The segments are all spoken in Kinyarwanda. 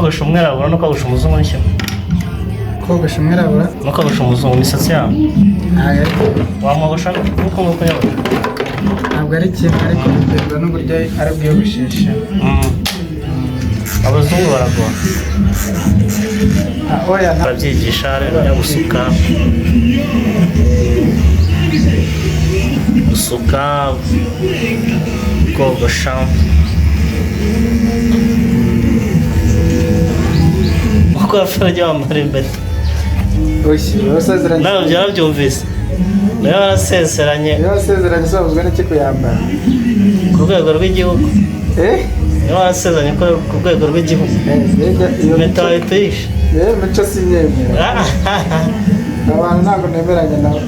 kogosha umwirabura no kogosha umuzungu ni kimwe? Kogosha umwirabura no kogosha umuzungu imisatsi yabo wamwogosha nk'uko nguko yabona? Ntabwo ari kimwe ariko biterwa n'uburyo ari bwiyogoshesha. Abazungu baragora oya barabyigisha rero byo gusuka kogosha uko abaturage bambara imbere nawe byarabyumvise nawe warasezeranye usabuzwa n'iki kuyambara ku rwego rw'igihugu niba warasezeranye ko ku rwego rw'igihugu impeta wahita uyishe mico sinyemera abantu ntabwo nemeranya nabo.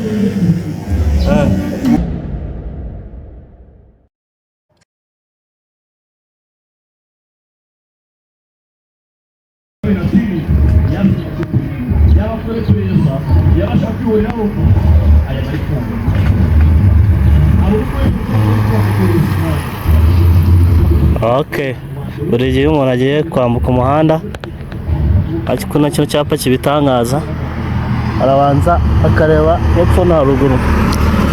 Okay, buri gihe umuntu agiye kwambuka umuhanda ariko nacyo cyapa kibitangaza arabanza akareba hepfo na haruguru.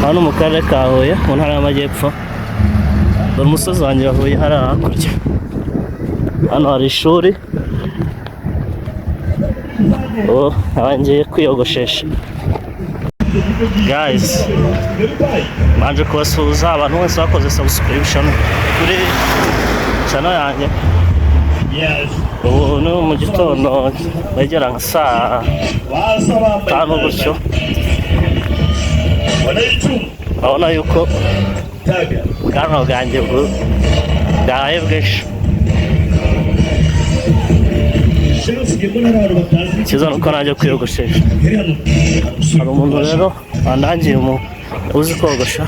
Hano mu karere ka Huye mu ntara y'Amajyepfo, dore umusozi wanjye wa Huye hari hakurya. Hano hari ishuri abangiye kwiyogoshesha. Guys, manje kubasuhuza abantu bose bakoze subscription kuri channel yanjye. Ubu ni mu gitondo bagera nka saa 5 gutyo. Urabona yuko bwanwa bwanjye bwahaye bwinshi. Ikiza nuko najya kwiyogoshesha. Hari umuntu rero wandangiye uzi kogosha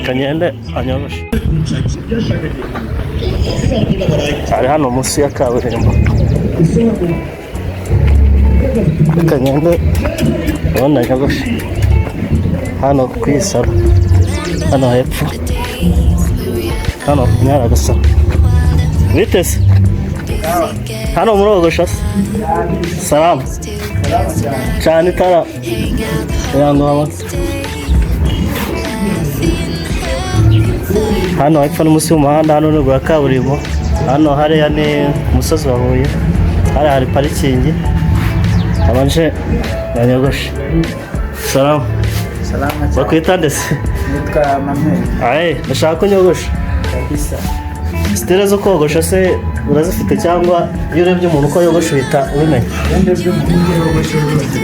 kanyende anyogosha. Ari hano munsi ya kaburimbo kanyende ubona anyogosha hano kwisaro hano hepfo hano nyaragasa bitese hano murogosha salamu cyane itara yango hamwe hano hepfo n'umusi w'umuhanda. Hano ni rwa kaburimbo. Hano hariya ni umusozi wa Huye, hari parikingi. Abanje banyogosha. Salamu bakwita ndetse nitwa Manuel. Ndashaka kunyogosha Kabisa. Stile zo kogosha se urazifite cyangwa iyo urebye umuntu uko yogosha uhita ubimenya? Ndebye umuntu yogosha rwose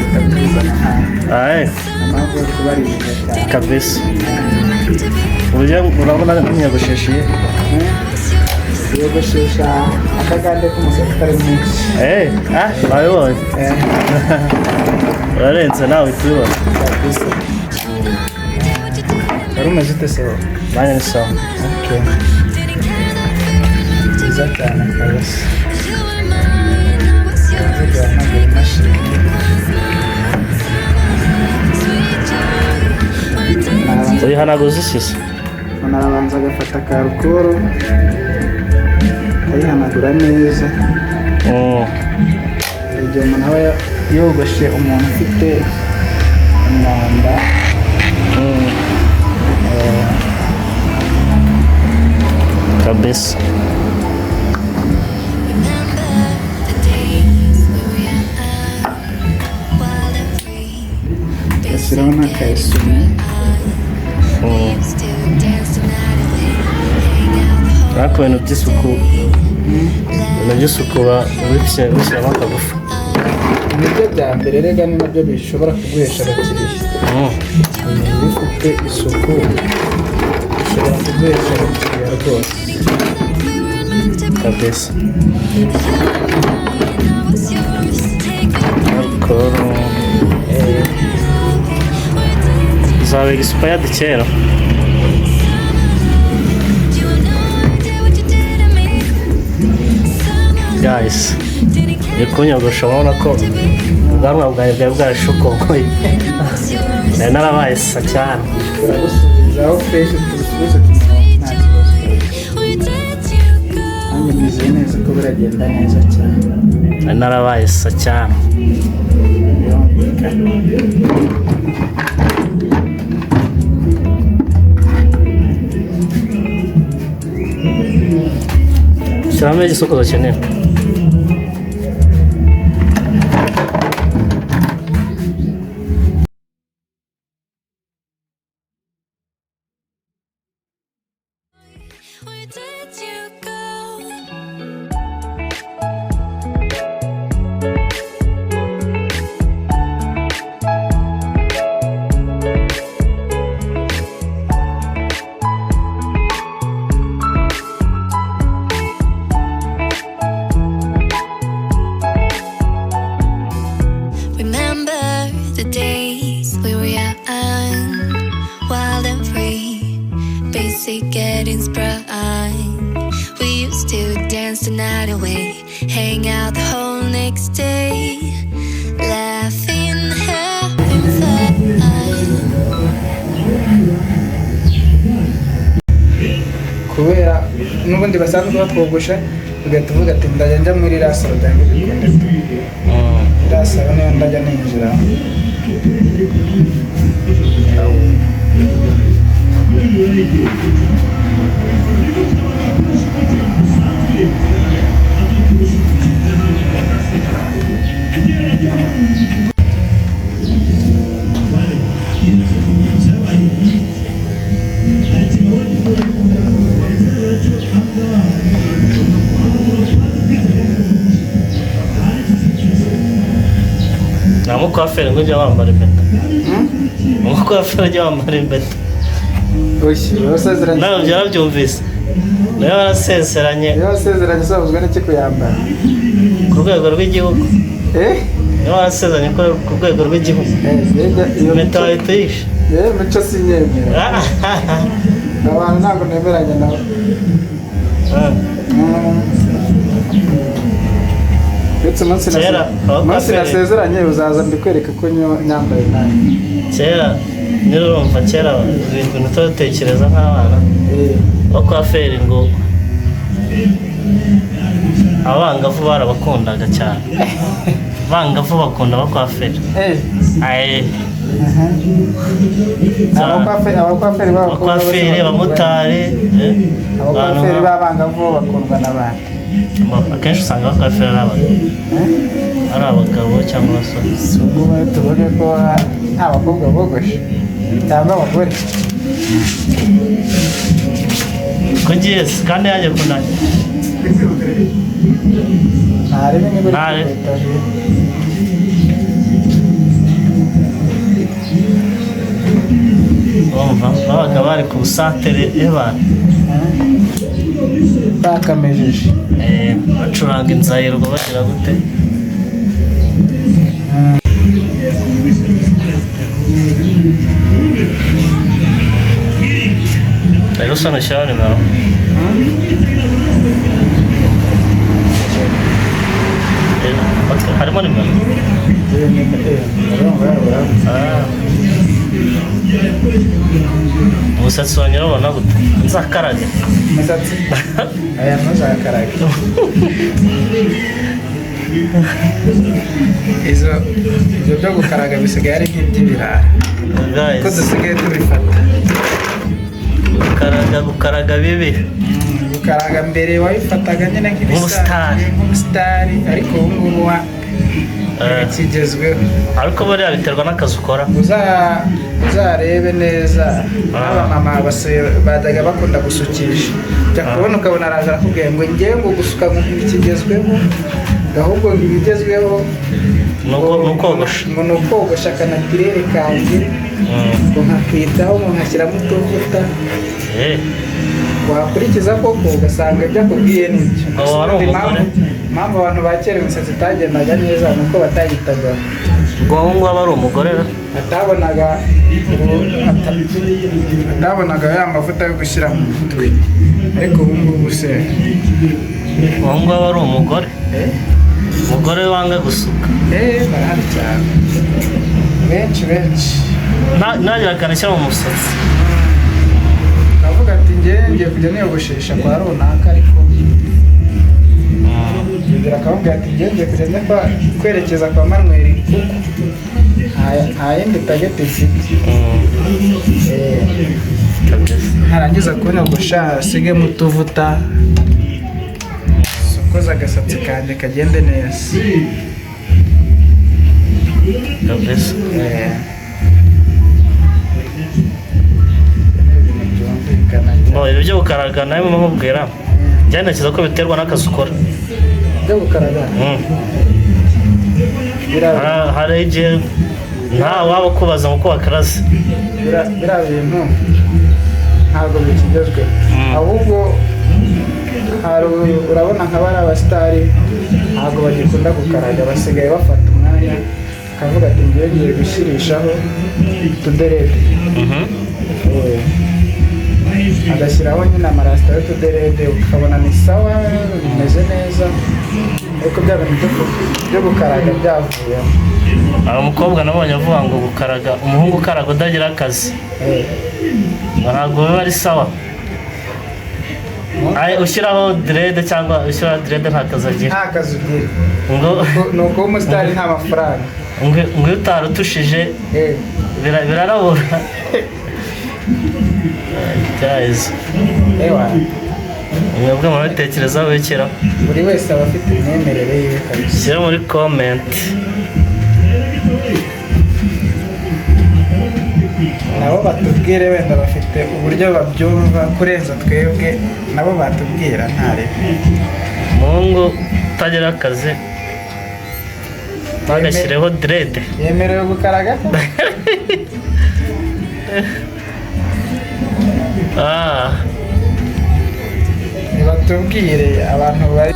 kabisa. Urujya urabona ntiyogosheshe yogoshesha akagande k'umusatsi kari mwinshi. Wabibonye? Urarenze nawe tubibona. Wari umeze ute se? Nanjye ni sawa. Nziza cyane kabisa. Uyihanaguza ishize. Umuntu arabanza agafata karukoro ayihanagura neza. Igihe umuntu aba yogoshe umuntu ufite umwanda kabisa. gashyiraho n'akayisumi. Ariko ibintu by'isuku ubishyiramo akagufa. Nibyo bya mbere rega ni nabyo bishobora kuguhesha abakiriya. Iyo ufite isuku bishobora kuguhesha abakiriya rwose kabisa. Alcohol zawe expired kera. Guys, kunyogosha urabona ko ubwanwa bwawe bwari bwarashokoye. Narabaye sa cyane. Turagusubizaho fresh turusubize nta kibazo. Ntabwo nizeye neza ko biragenda neza cyane. narabaye sa cyane. Shyiramo igisokozo kinini. Where did you go? Remember the days we were young, wild and free, basic getting sprung. We used to dance the night away, hang out the whole next day, laughing, having fun. kubera n'ubundi basanzwe bakogosha ugahita uvuga ati ndajya njya muri rasaro ryanjye bikunda rasaro niyo ndajya ninjira. Namukwafere ngo ujye wambara impeta. Namukwafere ujye wambara impeta. Oshi wasezeranye. Nawe byarabyumvise. Nawe warasezeranye. Iyo wasezeranye usabuzwa n'iki kuyambara? Ku rwego rw'igihugu. Nawe warasezeranye ko ku rwego rw'igihugu. Impeta wayituyishe. Mico sinyemera. Abantu ntabwo nemeranya nabo. Uretse umunsi nasezeranye uzaza mbikwereka ko nyambaye nabi. Kera nirumva kera ibintu tutatekereza nk'abana bakwaferi ngo abangavu barabakundaga cyane. Abangavu bakunda bakwaferi. Abakwaferi abamotari abakwaferi b'abangavu bakundwa n'abandi. Akenshi usanga bakwaferi ari abagabo cyangwa abasore. Si ubwo tuvuge ko nta bakobwa bogoshe cyangwa abagore. Ko ngiye kandi yaje kunanya. Ntarebe niba babaga bari ku busatere bakamejeje bacuranga inzayirwa bagira gute. Rero usana shyira nimero. Harimo nimero. Umusatsi wanjye urabona gute? Nzakarage. Umusatsi? Aya ntuzakarage. Ibyo byo gukaraga bisigaye ari nk'iby'ibirara. Ko dusigaye tubifata. Gukaraga bibi. Gukaraga mbere wabifataga nyine nk'umusitari ariko ubu ngubu kigezweho. Ariko buriya biterwa n'akazi ukora. Uzarebe neza abamama bajyaga bakunda gusukisha. Jya kubona ukabona araje arakubwiye ngo ngewe ngo gusuka ikigezweho ahubwo ibigezweho ngo ni ukogosha akanatirere kanjye ngo nkakitaho ngo nkashyiramo utuvuta wakurikiza koko ugasanga ibyo akubwiye n'ibyo. Impamvu abantu ba kera imisatsi itagendaga neza ni uko batayitagaho. Ubwo aho ngaho ari umugore atabonaga ya mavuta yo gushyira mu mutwe ariko ubu ngubu se aho ngaho ari umugore wanga gusuka. barahari cyane benshi nanjye bakanashyira mu musatsi. Kavuga ati ngiye kujya niyogoshesha kwa runaka ariko akongera akamubwira ati ngenze kugenda kwerekeza kwa Manuel kuko nta yindi tageti mfite. Narangiza kunyogosha asigemo utuvuta sokoza agasatsi kanjye kagende neza kabisa. Ibyo byo gukaraga nawe mumubwira byanakeza ko biterwa n'akazi ukora byo gukaraga. Hari igihe nta waba kubaza ngo ko wakaraze biriya bintu ntabwo bikigezweho, ahubwo urabona nka bariya abasitari ntabwo bagikunda gukaraga, basigaye bafata umwanya akavuga ati ngiye gushyirishaho utuderede, agashyiraho nyine amarasita y'utuderede ukabona ni sawa bimeze neza, ariko bya bintu byo gukaraga byavuyemo. Hari umukobwa nabonye avuga ngo gukaraga, umuhungu ukaraga udagira akazi ntabwo biba ari sawa. Ushyiraho direde cyangwa ushyiraho direde nta kazi agira, nta kazi ugira, ni uko umusitari nta mafaranga, ngo iyo utarutushije birarabura. Guys, mwebwe murabitekerezaho bikira, buri wese aba afite imyemerere yiwe kabisa. shyira muri comment nabo batubwire, wenda bafite uburyo babyumva kurenza twebwe, nabo batubwira ntarebe. umuhungu utagira akazi bagashyireho direde yemerewe gukaraga. Batubwire abantu bari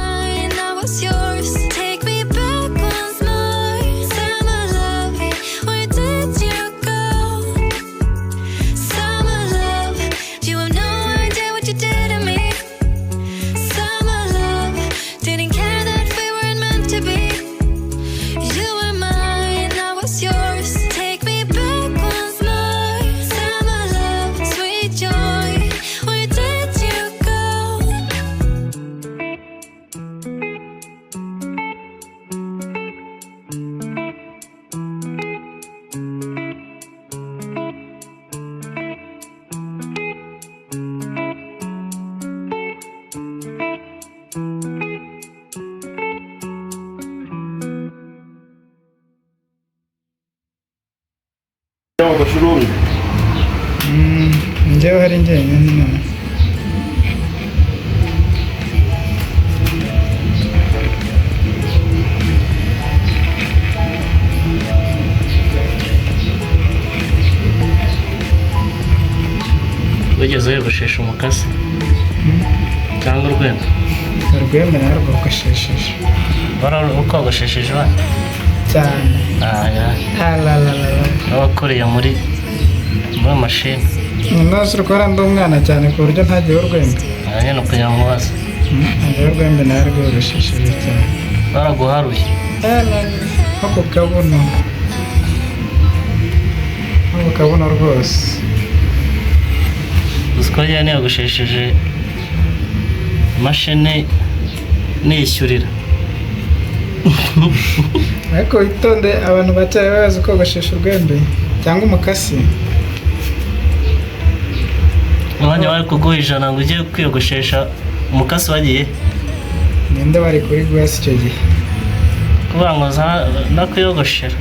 njyewe hari njyenyine none. wigeze wiyogoshesha umukasi cyangwa urwembe? Urwembe narwogoshesheje. Ukogoshesheje bane cyane. n'abakoreye muri mashini. Unoze urwara ndi umwana cyane ku buryo ntagiye urwembe. nyine kugira ngo ubaze. Ntagiye urwembe narwogoshesheje cyane. baraguharuye nko ku kabuno, nko ku kabuno rwose. uzi ko njyewe niyogoshesheje imashini niyishyurira. ariko witonde, abantu bacyari bazi kogoshesha urwembe cyangwa umukasi. umwanya bari kuguha ijana ngo ujye kwiyogoshesha umukasi wagiye. ninde bari kuri gwasi icyo gihe kuvuga ngo nakwiyogoshera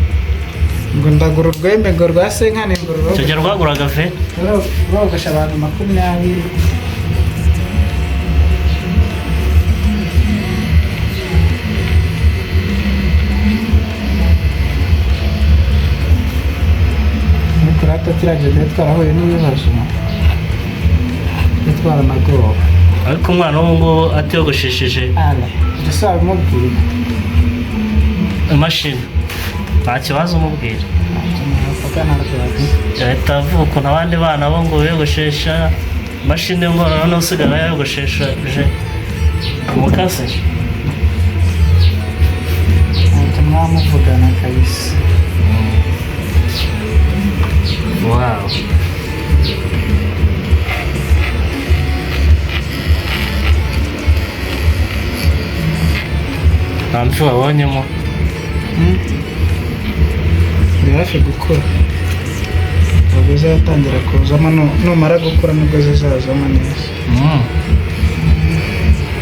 ngo ndagura urwembe ngo rwa senkane ngo icyo gihe rwaguraga ve rwogosha abantu 20. kurata kirageze twarahuye n'ibibazo bitwara amagoba. ariko umwana w'ubu ngubu atiyogoshesheje dusaba umubwira imashini nta kibazo umubwira, yahita avuga ukuntu abandi bana bo ngo biyogoshesha imashini y'ingoro noneho usigara yayogoshesheje umukasi. mwamuvugana kabisa. Wow. ifi wabonyemo iri hafi gukura ubwo zatangira kuzamo numara gukura nibwo zizazamo neza.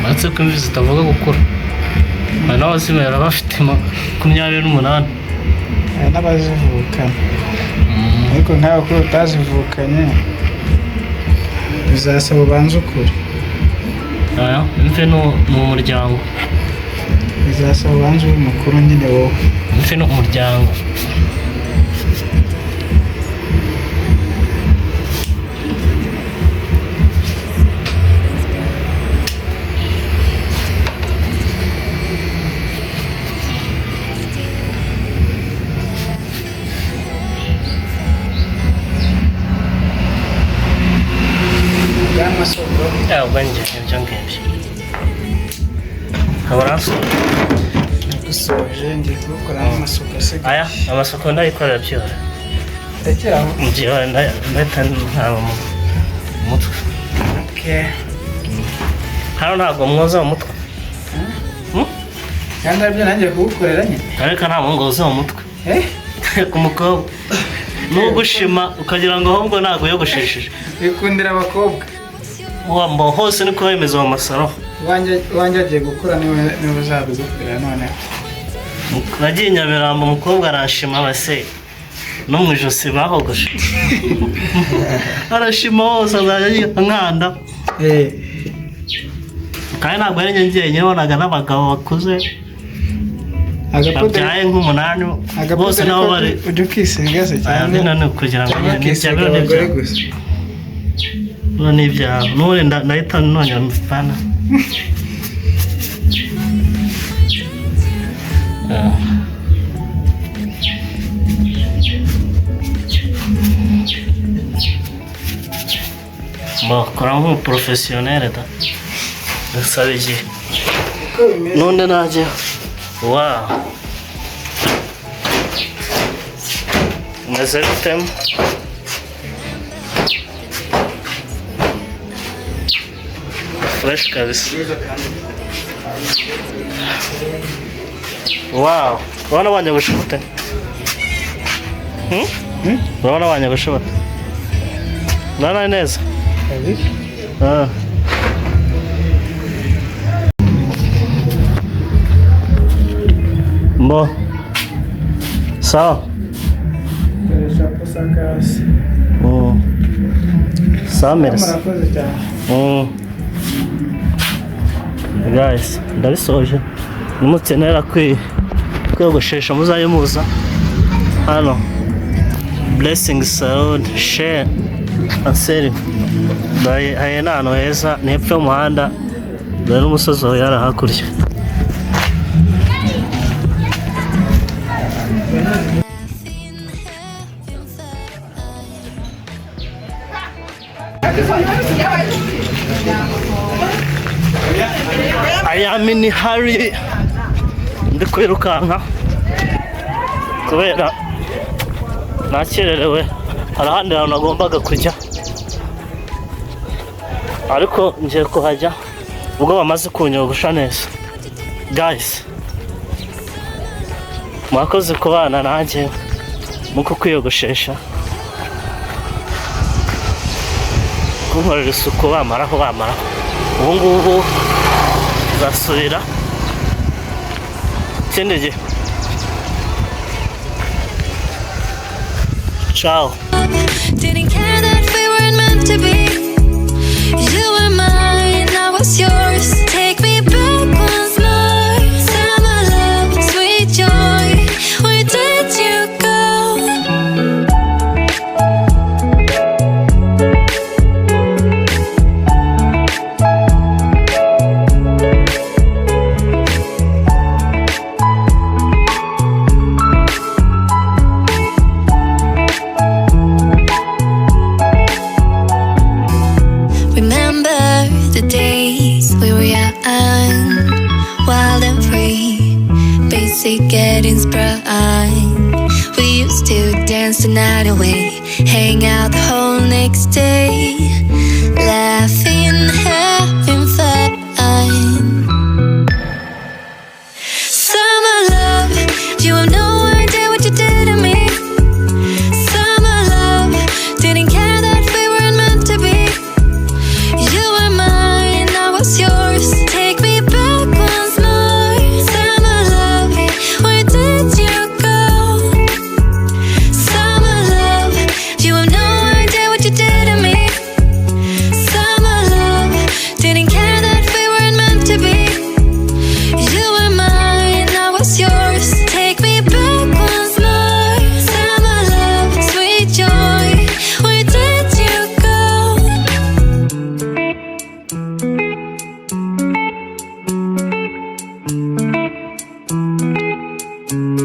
Batse ko imvi zitavuga gukura hari n'abazimera bafite 28. hari n'abazivukana ariko nkawe ko utazivukanye bizasaba ubanza ukure. Imvi ni umuryango, bizasaba ubanza ube mukuru nyine wowe. imvi ni umuryango. Bw'amasoko Ubwo njye ibyo ngibyo abarasoje gusoje ngiye kugukoramo amasuku asigaye. aya amasuku ndayikorera byose Rekeraho. njyewe ndahita ntaba mu mutwe. Okay. Hano ntabwo mwoza mu mutwe Kandi aribyo nanjye kugukorera nyine. ariko nta muntu woza mu mutwe ku mukobwa n'ugushima ukagira ngo ahubwo ntabwo yogoshesheje. Bikundira abakobwa. Wamba hose niko bemeza mu masaro. Wanjye agiye gukura niba uzabigukorera none. Nagiye Nyamirambo umukobwa arashima base no mu ijosi bahogoshe. Arashima hose azajya nkanda. Kandi ntabwo ari njye ngiye nyobonaga n'abagabo bakuze abyaye nk'umunani bose nabo bari ujya ukisiga se cyane none kugira ngo abagore gusa none ibyaha none ndahita nongera mfana. Bakora nk'umuporofesiyoneri da bisaba igihe none najya wawu umeze bitemo fresh kabisa. Wow, urabona banje gushobota urabona banje gushobota nana neza Mbo sawa sawa merci guys ndabisoje nimukenera kwiyogoshesha muzaye muza hano Blessing Salon share anseri hari n'ahantu heza ni hepfo y'umuhanda dore n'umusozi aho yari hakurya. Ayamini hari ndi kwirukanka kubera nakererewe hari ahandi hantu nagombaga kujya ariko ngiye kuhajya ubwo bamaze kunyogosha neza. Guys mwakoze kubana nanjye muko kwiyogoshesha kunkorera isuku bamaraho ubu ngubu zasubira ikindi gihe. Ciao. Didn't care that we weren't meant to be. You were mine, I was yours. Take me back once more. Summer love, sweet joy. Where did you go? Getting sprung. We used to dance the night away, hang out the whole next day, laughing, having fun. you.